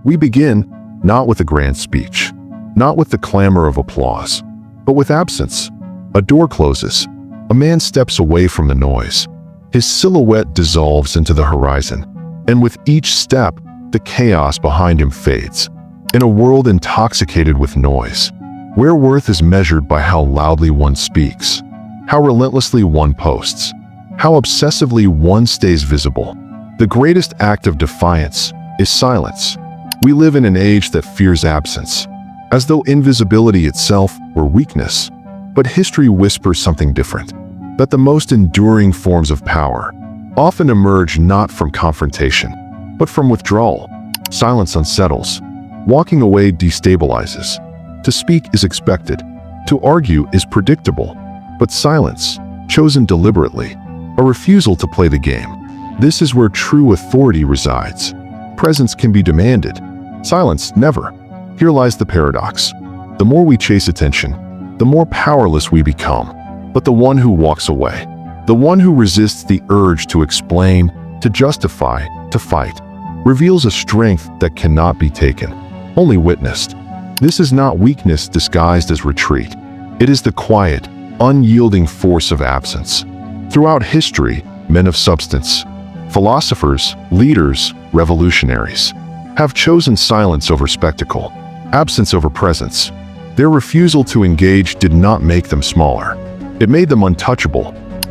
We begin not with a grand speech, not with the clamor of applause, but with absence. A door closes. A man steps away from the noise. His silhouette dissolves into the horizon, and with each step, the chaos behind him fades. In a world intoxicated with noise, where worth is measured by how loudly one speaks, how relentlessly one posts, how obsessively one stays visible, the greatest act of defiance is silence. We live in an age that fears absence, as though invisibility itself were weakness. But history whispers something different, that the most enduring forms of power often emerge not from confrontation, but from withdrawal. Silence unsettles. Walking away destabilizes. To speak is expected. To argue is predictable. But silence, chosen deliberately, a refusal to play the game. This is where true authority resides. Presence can be demanded. Silence, never. Here lies the paradox. The more we chase attention, the more powerless we become. But the one who walks away, the one who resists the urge to explain, to justify, to fight, reveals a strength that cannot be taken, only witnessed. This is not weakness disguised as retreat. It is the quiet, unyielding force of absence. Throughout history, men of substance, philosophers, leaders, revolutionaries, have chosen silence over spectacle, absence over presence. Their refusal to engage did not make them smaller. It made them untouchable.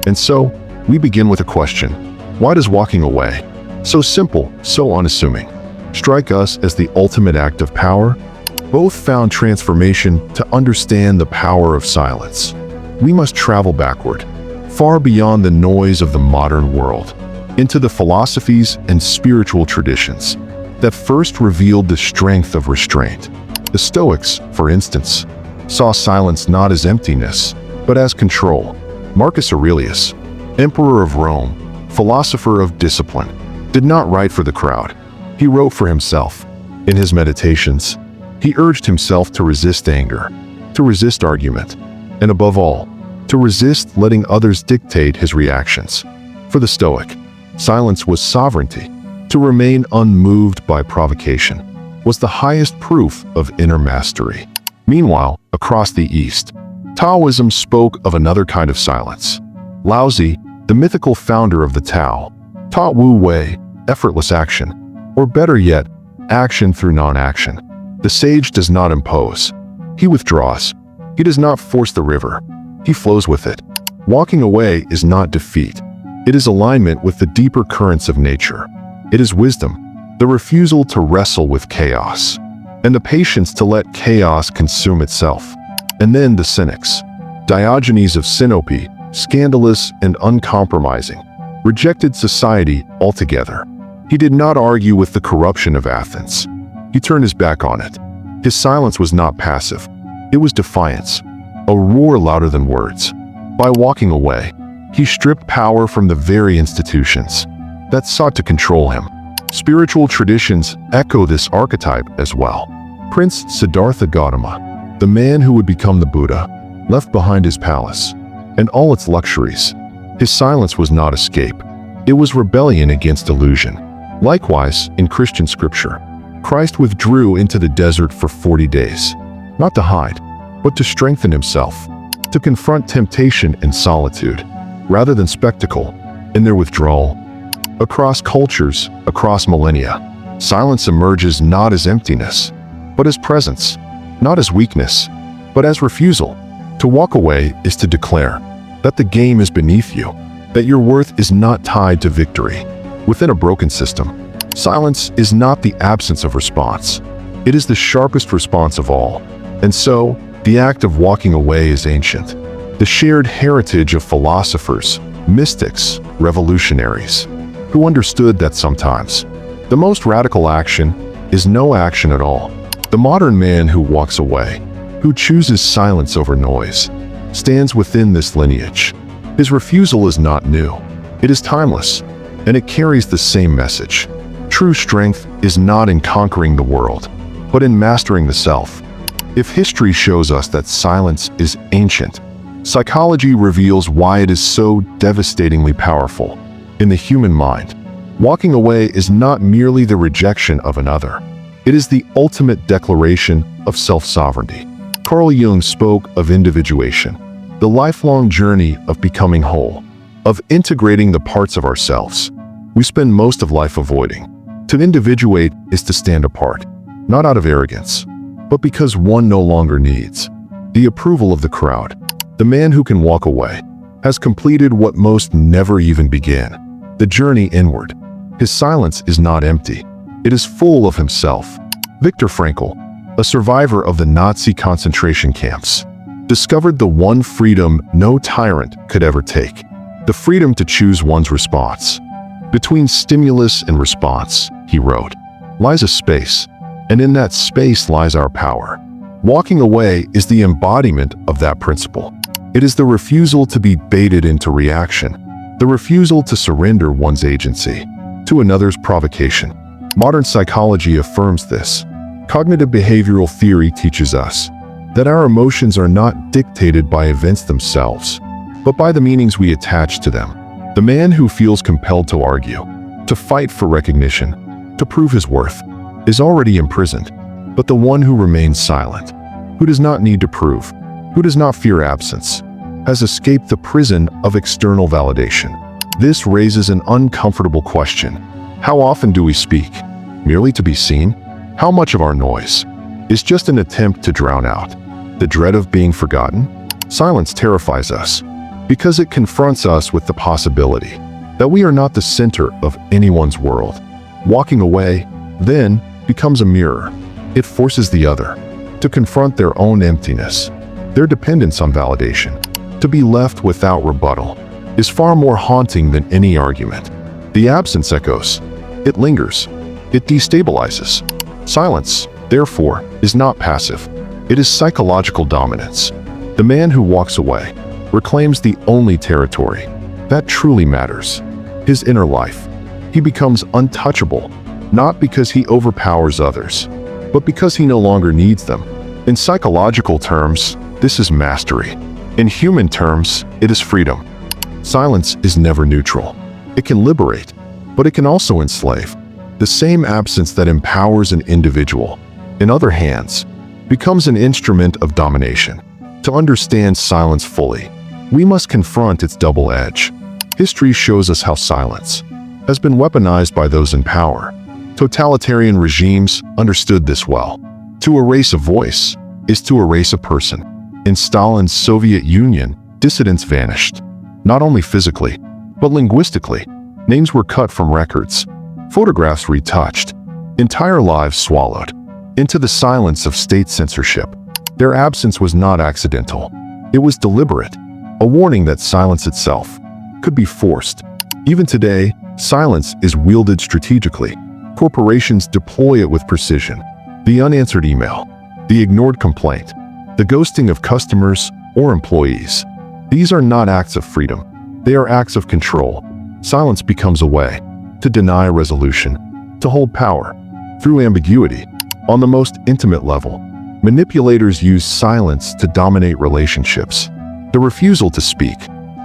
And so, we begin with a question. Why does walking away, so simple, so unassuming, strike us as the ultimate act of power? Both found transformation to understand the power of silence. We must travel backward, far beyond the noise of the modern world, into the philosophies and spiritual traditions that first revealed the strength of restraint. The Stoics, for instance, saw silence not as emptiness, but as control. Marcus Aurelius, emperor of Rome, philosopher of discipline, did not write for the crowd. He wrote for himself. In his meditations, he urged himself to resist anger, to resist argument, and above all, to resist letting others dictate his reactions. For the Stoic, silence was sovereignty. To remain unmoved by provocation was the highest proof of inner mastery. Meanwhile, across the East, Taoism spoke of another kind of silence. Laozi, the mythical founder of the Tao, taught Wu Wei, effortless action, or better yet, action through non-action. The sage does not impose. He withdraws. He does not force the river. He flows with it. Walking away is not defeat. It is alignment with the deeper currents of nature. It is wisdom, the refusal to wrestle with chaos, and the patience to let chaos consume itself. And then the cynics. Diogenes of Sinope, scandalous and uncompromising, rejected society altogether. He did not argue with the corruption of Athens. He turned his back on it. His silence was not passive. It was defiance, a roar louder than words. By walking away, he stripped power from the very institutions that sought to control him. Spiritual traditions echo this archetype as well. Prince Siddhartha Gautama, the man who would become the Buddha, left behind his palace and all its luxuries. His silence was not escape. It was rebellion against illusion. Likewise, in Christian scripture, Christ withdrew into the desert for 40 days, not to hide, but to strengthen himself, to confront temptation and solitude, rather than spectacle. In their withdrawal, across cultures, across millennia, silence emerges not as emptiness, but as presence, not as weakness, but as refusal. To walk away is to declare that the game is beneath you, that your worth is not tied to victory. Within a broken system, silence is not the absence of response. It is the sharpest response of all. And so, the act of walking away is ancient, the shared heritage of philosophers, mystics, revolutionaries, who understood that sometimes the most radical action is no action at all. The modern man who walks away, who chooses silence over noise, stands within this lineage. His refusal is not new. It is timeless, and it carries the same message. True strength is not in conquering the world, but in mastering the self. If history shows us that silence is ancient, psychology reveals why it is so devastatingly powerful. In the human mind, walking away is not merely the rejection of another. It is the ultimate declaration of self-sovereignty. Carl Jung spoke of individuation, the lifelong journey of becoming whole, of integrating the parts of ourselves we spend most of life avoiding. To individuate is to stand apart, not out of arrogance, but because one no longer needs the approval of the crowd. The man who can walk away has completed what most never even began, the journey inward. His silence is not empty. It is full of himself. Viktor Frankl, a survivor of the Nazi concentration camps, discovered the one freedom no tyrant could ever take, the freedom to choose one's response. Between stimulus and response, he wrote, lies a space, and in that space lies our power. Walking away is the embodiment of that principle. It is the refusal to be baited into reaction, the refusal to surrender one's agency to another's provocation. Modern psychology affirms this. Cognitive behavioral theory teaches us that our emotions are not dictated by events themselves, but by the meanings we attach to them. The man who feels compelled to argue, to fight for recognition, to prove his worth, is already imprisoned. But the one who remains silent, who does not need to prove, who does not fear absence, has escaped the prison of external validation. This raises an uncomfortable question. How often do we speak? Merely to be seen? How much of our noise is just an attempt to drown out the dread of being forgotten? Silence terrifies us because it confronts us with the possibility that we are not the center of anyone's world. Walking away, then, becomes a mirror. It forces the other to confront their own emptiness, their dependence on validation. To be left without rebuttal is far more haunting than any argument. The absence echoes. It lingers. It destabilizes. Silence, therefore, is not passive. It is psychological dominance. The man who walks away reclaims the only territory that truly matters, his inner life. He becomes untouchable, not because he overpowers others, but because he no longer needs them. In psychological terms, this is mastery. In human terms, it is freedom. Silence is never neutral. It can liberate, but it can also enslave. The same absence that empowers an individual, in other hands, becomes an instrument of domination. To understand silence fully, we must confront its double edge. History shows us how silence has been weaponized by those in power. Totalitarian regimes understood this well. To erase a voice is to erase a person. In Stalin's Soviet Union, dissidents vanished, not only physically, but linguistically. Names were cut from records, photographs retouched, entire lives swallowed into the silence of state censorship. Their absence was not accidental. It was deliberate, a warning that silence itself could be forced. Even today, silence is wielded strategically. Corporations deploy it with precision. The unanswered email, the ignored complaint, the ghosting of customers or employees. These are not acts of freedom. They are acts of control. Silence becomes a way to deny resolution, to hold power through ambiguity. On the most intimate level, manipulators use silence to dominate relationships. The refusal to speak,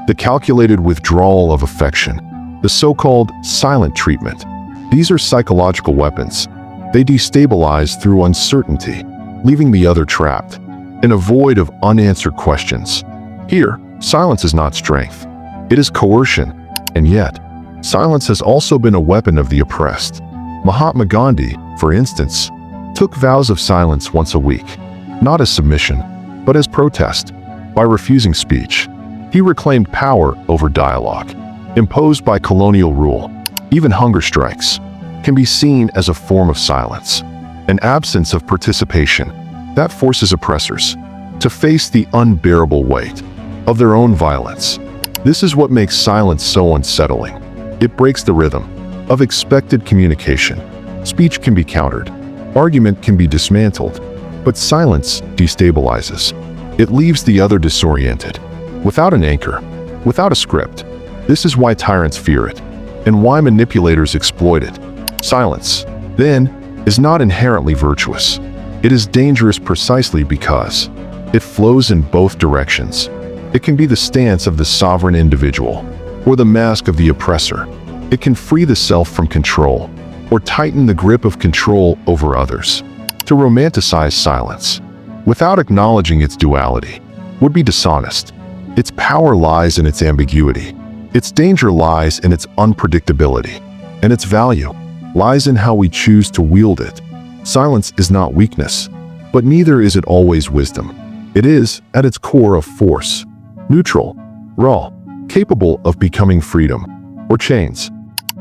the calculated withdrawal of affection, the so-called silent treatment. These are psychological weapons. They destabilize through uncertainty, leaving the other trapped in a void of unanswered questions. Here, silence is not strength. It is coercion. And yet, silence has also been a weapon of the oppressed. Mahatma Gandhi, for instance, took vows of silence once a week, not as submission, but as protest. By refusing speech, he reclaimed power over dialogue, imposed by colonial rule. Even hunger strikes can be seen as a form of silence, an absence of participation that forces oppressors to face the unbearable weight of their own violence. This is what makes silence so unsettling. It breaks the rhythm of expected communication. Speech can be countered, argument can be dismantled, but silence destabilizes. It leaves the other disoriented, without an anchor, without a script. This is why tyrants fear it, and why manipulators exploit it. Silence, then, is not inherently virtuous. It is dangerous precisely because it flows in both directions. It can be the stance of the sovereign individual, or the mask of the oppressor. It can free the self from control, or tighten the grip of control over others. To romanticize silence, without acknowledging its duality, would be dishonest. Its power lies in its ambiguity. Its danger lies in its unpredictability. And its value lies in how we choose to wield it. Silence is not weakness, but neither is it always wisdom. It is, at its core, a force, neutral, raw, capable of becoming freedom or chains.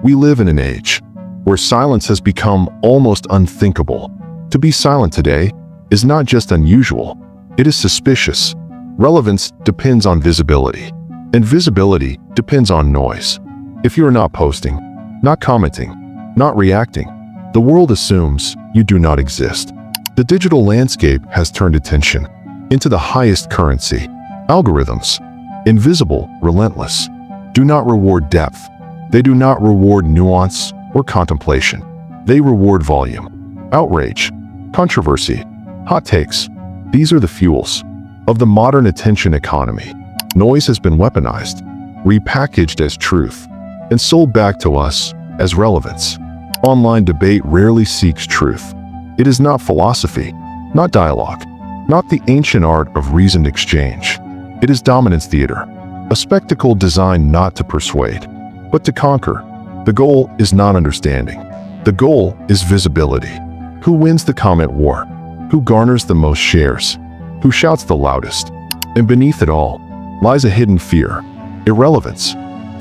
We live in an age where silence has become almost unthinkable. To be silent today is not just unusual, it is suspicious. Relevance depends on visibility, and visibility depends on noise. If you are not posting, not commenting, not reacting, the world assumes you do not exist. The digital landscape has turned attention into the highest currency. Algorithms, invisible, relentless, do not reward depth. They do not reward nuance or contemplation. They reward volume, outrage, controversy, hot takes. These are the fuels of the modern attention economy. Noise has been weaponized, repackaged as truth, and sold back to us as relevance. Online debate rarely seeks truth. It is not philosophy, not dialogue, not the ancient art of reasoned exchange. It is dominance theater, a spectacle designed not to persuade, but to conquer. The goal is not understanding. The goal is visibility. Who wins the comment war? Who garners the most shares? Who shouts the loudest? And beneath it all lies a hidden fear, irrelevance.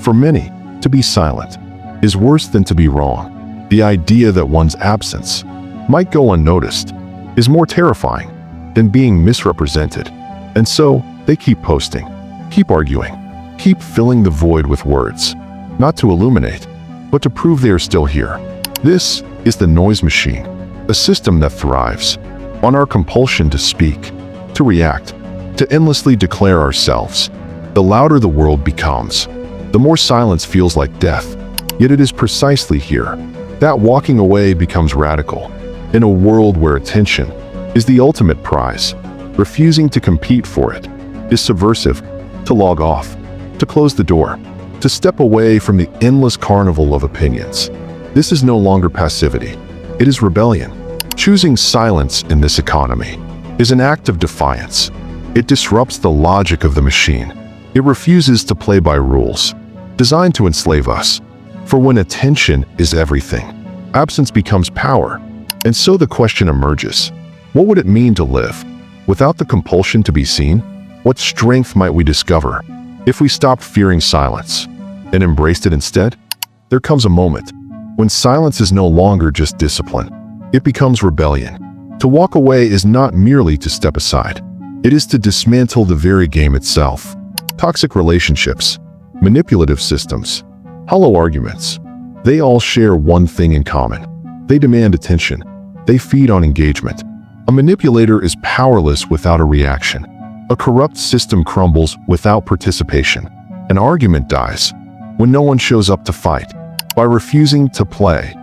For many, to be silent is worse than to be wrong. The idea that one's absence might go unnoticed is more terrifying than being misrepresented. And so, they keep posting, keep arguing, keep filling the void with words, not to illuminate, but to prove they are still here. This is the noise machine, a system that thrives on our compulsion to speak, to react, to endlessly declare ourselves. The louder the world becomes, the more silence feels like death. Yet it is precisely here that walking away becomes radical. In a world where attention is the ultimate prize, refusing to compete for it is subversive. To log off, to close the door, to step away from the endless carnival of opinions. This is no longer passivity. It is rebellion. Choosing silence in this economy is an act of defiance. It disrupts the logic of the machine. It refuses to play by rules designed to enslave us. For when attention is everything, absence becomes power. And so the question emerges, what would it mean to live without the compulsion to be seen? What strength might we discover if we stopped fearing silence and embraced it instead? There comes a moment when silence is no longer just discipline. It becomes rebellion. To walk away is not merely to step aside. It is to dismantle the very game itself. Toxic relationships, manipulative systems, hollow arguments, they all share one thing in common. They demand attention. They feed on engagement. A manipulator is powerless without a reaction. A corrupt system crumbles without participation. An argument dies when no one shows up to fight. By refusing to play,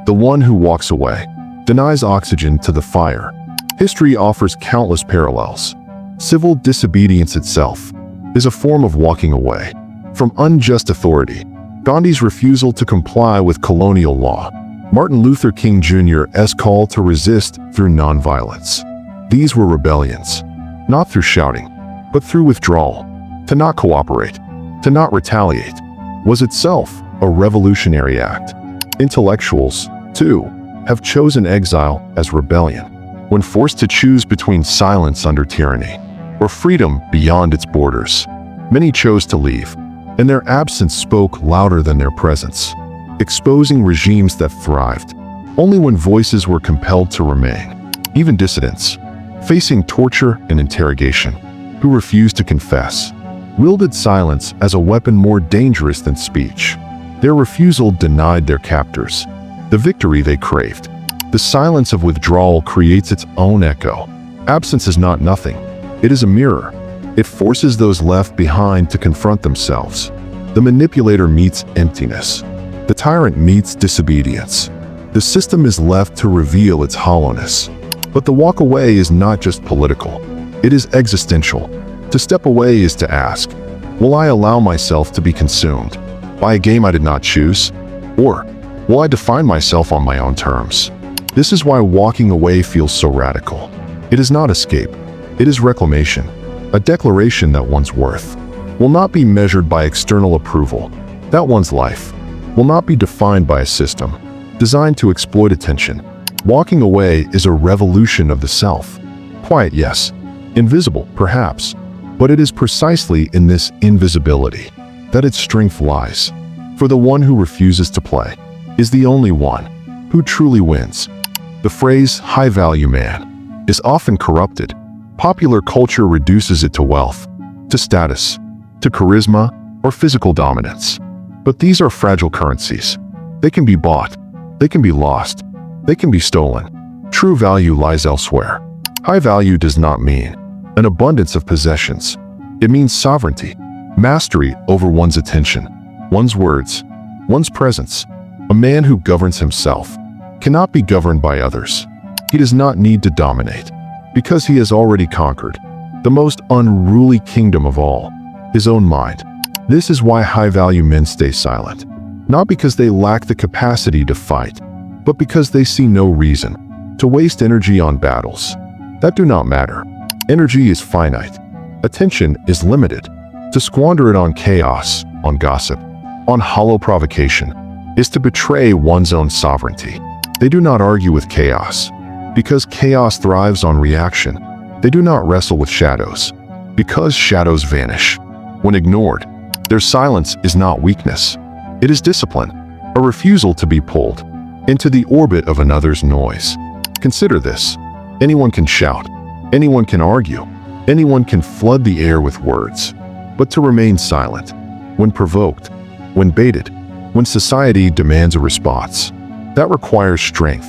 the one who walks away denies oxygen to the fire. History offers countless parallels. Civil disobedience itself is a form of walking away from unjust authority. Gandhi's refusal to comply with colonial law, Martin Luther King Jr.'s call to resist through nonviolence. These were rebellions, not through shouting, but through withdrawal. To not cooperate, to not retaliate, was itself a revolutionary act. Intellectuals, too, have chosen exile as rebellion. When forced to choose between silence under tyranny or freedom beyond its borders, many chose to leave, and their absence spoke louder than their presence, exposing regimes that thrived only when voices were compelled to remain. Even dissidents, facing torture and interrogation, who refused to confess, wielded silence as a weapon more dangerous than speech. Their refusal denied their captors the victory they craved. The silence of withdrawal creates its own echo. Absence is not nothing. It is a mirror. It forces those left behind to confront themselves. The manipulator meets emptiness. The tyrant meets disobedience. The system is left to reveal its hollowness. But the walk away is not just political. It is existential. To step away is to ask, will I allow myself to be consumed by a game I did not choose? Or Will I define myself on my own terms? This is why walking away feels so radical. It is not escape. It is reclamation, a declaration that one's worth will not be measured by external approval, that one's life will not be defined by a system designed to exploit attention. Walking away is a revolution of the self. Quiet, yes. Invisible, perhaps. But it is precisely in this invisibility that its strength lies. For the one who refuses to play is the only one who truly wins. The phrase high-value man is often corrupted. Popular culture reduces it to wealth, to status, to charisma, or physical dominance. But these are fragile currencies. They can be bought. They can be lost. They can be stolen. True value lies elsewhere. High value does not mean an abundance of possessions. It means sovereignty, mastery over one's attention, one's words, one's presence. A man who governs himself cannot be governed by others. He does not need to dominate, because he has already conquered the most unruly kingdom of all, his own mind. This is why high-value men stay silent, not because they lack the capacity to fight, but because they see no reason to waste energy on battles that do not matter. Energy is finite. Attention is limited. To squander it on chaos, on gossip, on hollow provocation, is to betray one's own sovereignty. They do not argue with chaos, because chaos thrives on reaction. They do not wrestle with shadows, because shadows vanish when ignored. Their silence is not weakness. It is discipline, a refusal to be pulled into the orbit of another's noise. Consider this. Anyone can shout. Anyone can argue. Anyone can flood the air with words. But to remain silent, when provoked, when baited, when society demands a response, that requires strength.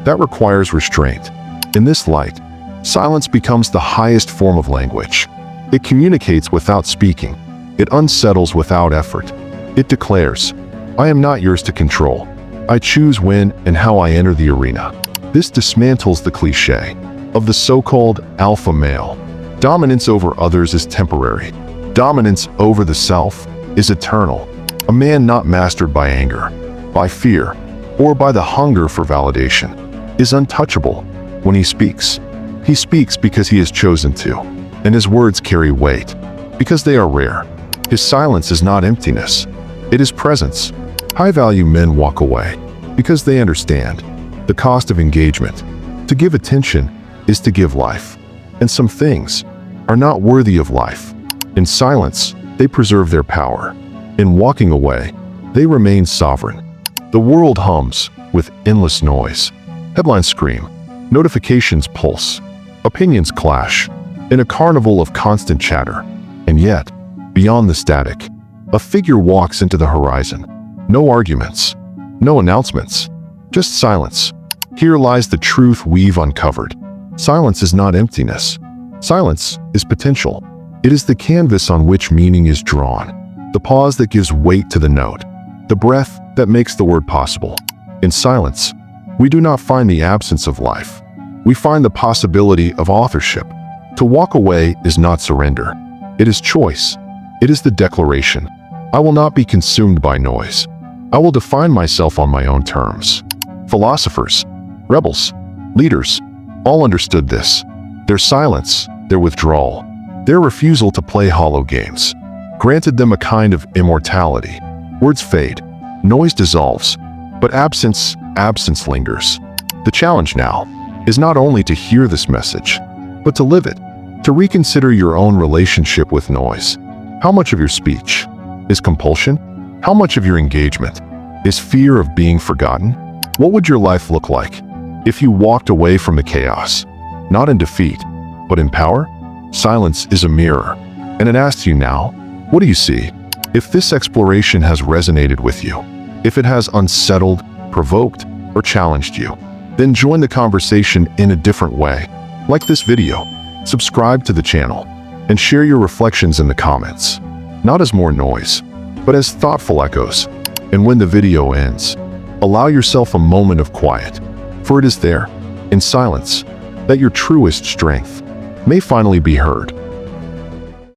That requires restraint. In this light, silence becomes the highest form of language. It communicates without speaking. It unsettles without effort. It declares, I am not yours to control. I choose when and how I enter the arena. This dismantles the cliché of the so-called alpha male. Dominance over others is temporary. Dominance over the self is eternal. A man not mastered by anger, by fear, or by the hunger for validation is untouchable. When he speaks because he has chosen to, and his words carry weight because they are rare. His silence is not emptiness. It is presence. High-value men walk away because they understand the cost of engagement. To give attention is to give life, and some things are not worthy of life. In silence, they preserve their power. In walking away, they remain sovereign. The world hums with endless noise. Headlines scream. Notifications pulse. Opinions clash. In a carnival of constant chatter. And yet, beyond the static, a figure walks into the horizon. No arguments. No announcements. Just silence. Here lies the truth we've uncovered. Silence is not emptiness. Silence is potential. It is the canvas on which meaning is drawn. The pause that gives weight to the note. The breath that makes the word possible. In silence, we do not find the absence of life. We find the possibility of authorship. To walk away is not surrender. It is choice. It is the declaration. I will not be consumed by noise. I will define myself on my own terms. Philosophers, rebels, leaders, all understood this. Their silence, their withdrawal, their refusal to play hollow games, granted them a kind of immortality. Words fade, noise dissolves, but absence lingers. The challenge now is not only to hear this message, but to live it, to reconsider your own relationship with noise. How much of your speech is compulsion? How much of your engagement is fear of being forgotten? What would your life look like if you walked away from the chaos, not in defeat, but in power? Silence is a mirror, and it asks you now, what do you see? If this exploration has resonated with you, if it has unsettled, provoked, or challenged you, then join the conversation in a different way. Like this video, subscribe to the channel, and share your reflections in the comments, not as more noise, but as thoughtful echoes. And when the video ends, allow yourself a moment of quiet, for it is there, in silence, that your truest strength may finally be heard.